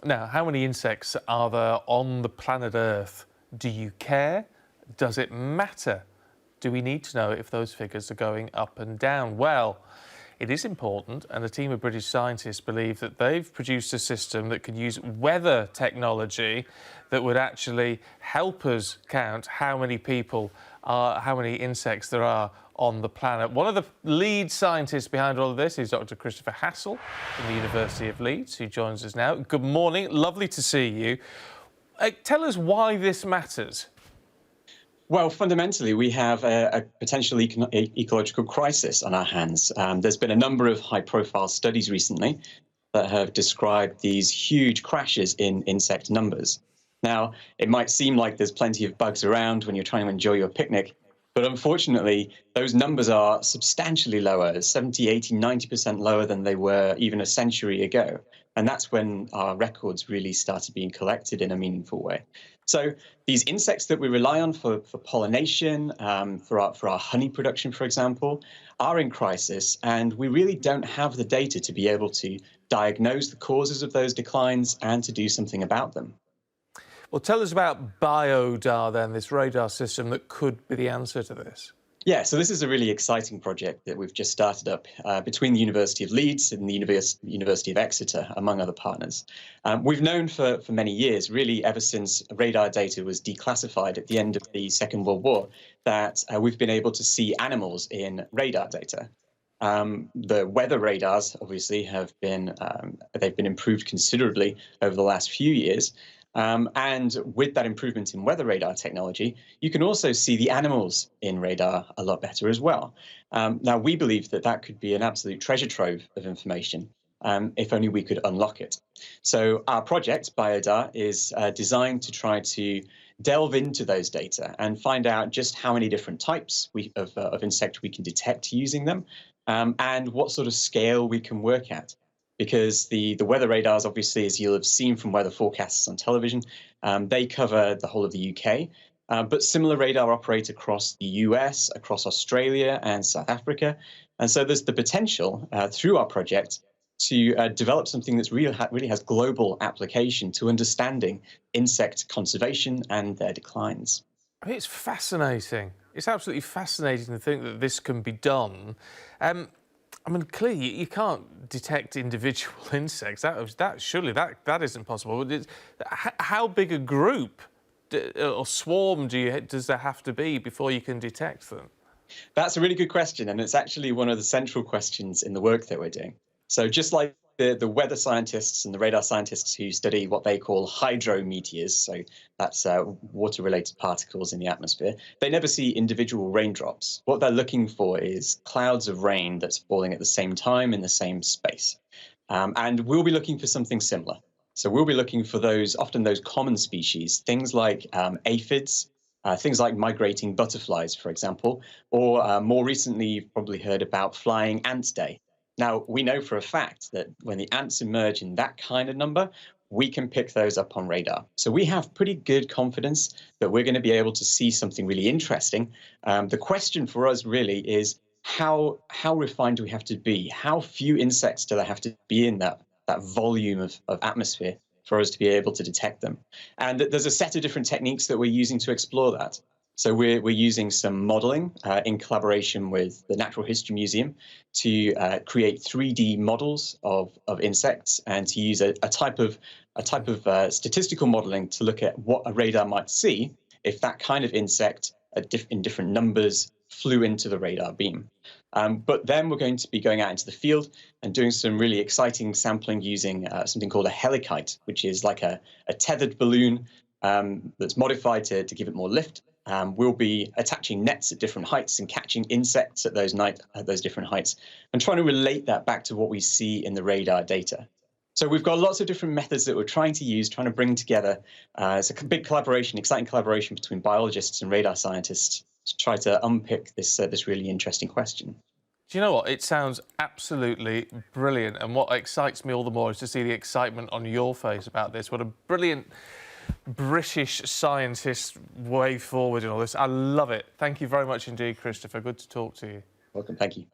Now, how many insects are there on the planet Earth? Do you care? Does it matter? Do we need to know if those figures are going up and down? Well, it is important, and a team of British scientists believe that they've produced a system that could use weather technology that would actually help us count how many insects there are on the planet. One of the lead scientists behind all of this is Dr. Christopher Hassall from the University of Leeds, who joins us now. Good morning, lovely to see you. Tell us why this matters. Well, fundamentally, we have a potential ecological crisis on our hands. There's been a number of high-profile studies recently that have described these huge crashes in insect numbers. Now, it might seem like there's plenty of bugs around when you're trying to enjoy your picnic, but unfortunately, those numbers are substantially lower, 70, 80, 90% lower than they were even a century ago. And that's when our records really started being collected in a meaningful way. So these insects that we rely on for pollination, for our honey production, for example, are in crisis, and we really don't have the data to be able to diagnose the causes of those declines and to do something about them. Well, tell us about BioDAR then, this radar system that could be the answer to this. Yeah, so this is a really exciting project that we've just started up between the University of Leeds and the University of Exeter, among other partners. We've known for many years, really ever since radar data was declassified at the end of the Second World War, that we've been able to see animals in radar data. The weather radars, obviously, they've been improved considerably over the last few years. And with that improvement in weather radar technology, you can also see the animals in radar a lot better as well. Now, we believe that that could be an absolute treasure trove of information, if only we could unlock it. So our project, BioDAR, is designed to try to delve into those data and find out just how many different types of insect we can detect using them, and what sort of scale we can work at. Because the weather radars, obviously, as you'll have seen from weather forecasts on television, they cover the whole of the UK. But similar radar operate across the US, across Australia and South Africa. And so there's the potential through our project to develop something that's really has global application to understanding insect conservation and their declines. I mean, it's fascinating. It's absolutely fascinating to think that this can be done. I mean, clearly you can't detect individual insects. Surely that isn't possible. How big a group or swarm does there have to be before you can detect them? That's a really good question, and it's actually one of the central questions in the work that we're doing. So just like the weather scientists and the radar scientists who study what they call hydrometeors, so that's water-related particles in the atmosphere, they never see individual raindrops. What they're looking for is clouds of rain that's falling at the same time in the same space. And we'll be looking for something similar. So we'll be looking for often those common species, things like aphids, things like migrating butterflies, for example, or more recently, you've probably heard about flying ant day. Now, we know for a fact that when the ants emerge in that kind of number, we can pick those up on radar. So we have pretty good confidence that we're going to be able to see something really interesting. The question for us really is how refined do we have to be? How few insects do there have to be in that volume of atmosphere for us to be able to detect them? And there's a set of different techniques that we're using to explore that. So we're using some modeling in collaboration with the Natural History Museum to create 3D models of insects, and to use a type of statistical modeling to look at what a radar might see if that kind of insect in different numbers flew into the radar beam. But then we're going to be going out into the field and doing some really exciting sampling using something called a helicite, which is like a tethered balloon that's modified to give it more lift. We'll be attaching nets at different heights and catching insects at those different heights, and trying to relate that back to what we see in the radar data. So we've got lots of different methods that we're trying to use, trying to bring together. It's a big collaboration, exciting collaboration between biologists and radar scientists to try to unpick this really interesting question. Do you know what? It sounds absolutely brilliant, and what excites me all the more is to see the excitement on your face about this. What a brilliant British scientist way forward in all this. I love it. Thank you very much indeed, Christopher. Good to talk to you. Welcome. Thank you.